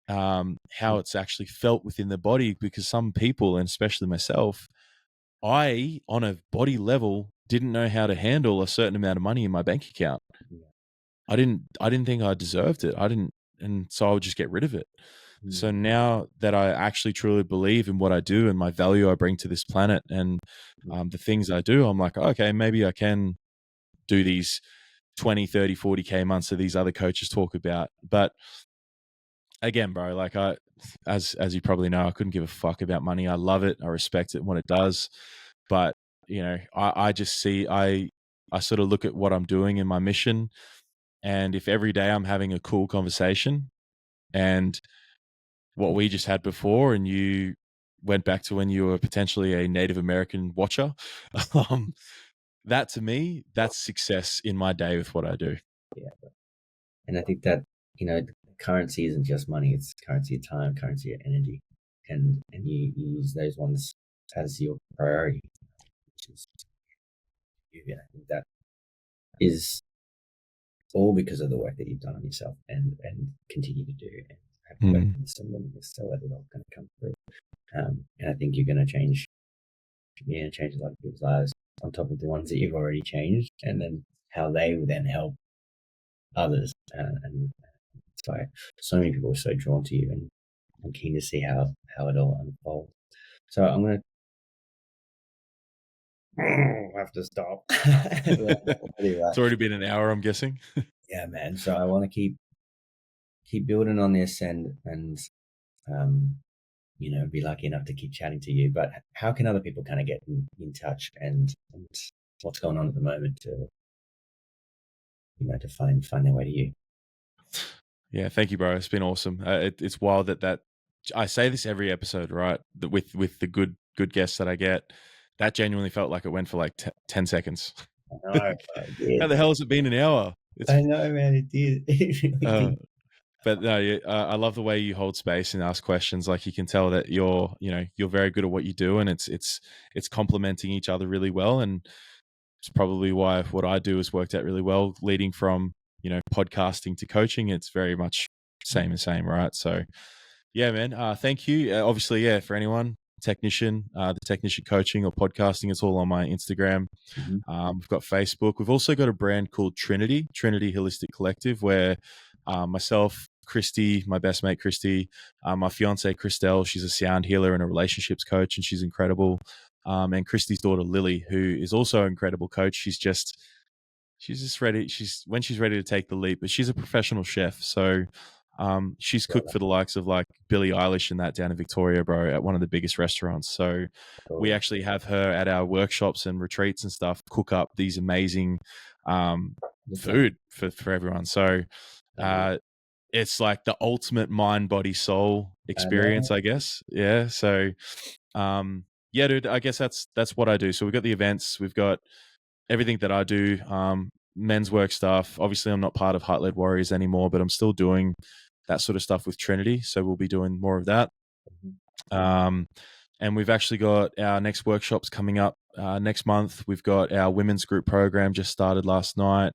how it's actually felt within the body. Because some people, and especially myself, I, on a body level, didn't know how to handle a certain amount of money in my bank account. I didn't think I deserved it. And so I would just get rid of it. So now that I actually truly believe in what I do and my value I bring to this planet and the things I do, I'm like, okay, maybe I can do these 20, 30, 40K months that these other coaches talk about. But again, bro, like as you probably know, I couldn't give a fuck about money. I love it. I respect it and what it does. But, I just see, I sort of look at what I'm doing in my mission. And if every day I'm having a cool conversation and what we just had before, and you went back to when you were potentially a Native American watcher, that to me, that's success in my day with what I do. Yeah. And I think that, currency isn't just money, it's currency of time, currency of energy. And you use those ones as your priority, which is, I think that is all because of the work that you've done on yourself and continue to do and have some willingness to let it all kind of come through. And I think you're going to change a lot of people's lives on top of the ones that you've already changed, and then how they will then help others. And it's why so many people are so drawn to you, and I'm keen to see how it all unfolds. So I'm going to have to stop. It's already been an hour, I'm guessing. Yeah, man. So I want to keep building on this and be lucky enough to keep chatting to you. But how can other people kind of get in touch and what's going on at the moment to to find their way to you? Yeah, thank you, bro. It's been awesome. It's wild that I say this every episode, right? That with the good guests that I get, that genuinely felt like it went for like 10 seconds. I know. How the hell has it been an hour? I know, man. It did. It really did. But no, I love the way you hold space and ask questions. Like you can tell that you're very good at what you do, and it's complementing each other really well. And it's probably why what I do has worked out really well, leading from podcasting to coaching. It's very much same, right? So yeah, man. Thank you. Obviously, yeah, for anyone technician, the technician coaching or podcasting, it's all on my Instagram. We've got Facebook. We've also got a brand called Trinity Holistic Collective, where myself, Christy, my best mate Christy, my fiance Christelle, she's a sound healer and a relationships coach, and she's incredible. And Christy's daughter Lily, who is also an incredible coach. She's just ready. When she's ready to take the leap, but she's a professional chef. So she's cooked for the likes of like Billie Eilish and that down in Victoria, bro, at one of the biggest restaurants. So we actually have her at our workshops and retreats and stuff, cook up these amazing food for everyone. So it's like the ultimate mind, body, soul experience, I guess. Yeah. So yeah, dude, I guess that's what I do. So we've got the events, we've got everything that I do, men's work stuff. Obviously, I'm not part of Heart-Led Warriors anymore, but I'm still doing that sort of stuff with Trinity. So we'll be doing more of that. And we've actually got our next workshops coming up next month. We've got our women's group program just started last night,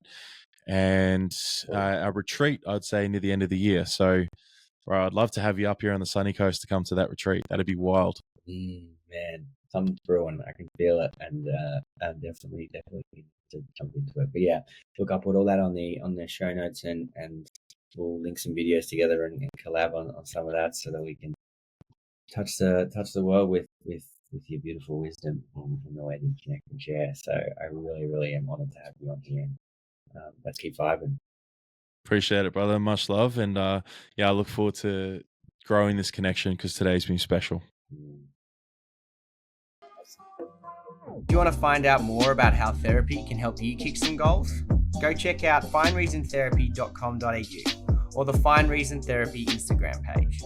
and our retreat, I'd say, near the end of the year. So I'd love to have you up here on the sunny coast to come to that retreat. That'd be wild. Man, something's brewing. I can feel it, and I'm definitely need to jump into it. But yeah, look, I'll put all that on the show notes, and we'll link some videos together and collab on some of that, so that we can touch the world with your beautiful wisdom and the way that you connect and share. So I really am honored to have you on here. Let's keep vibing. Appreciate it, brother. Much love, and yeah, I look forward to growing this connection because today's been special. Do you want to find out more about how therapy can help you kick some goals? Go check out findreasontherapy.com.au or the Find Reason Therapy Instagram page.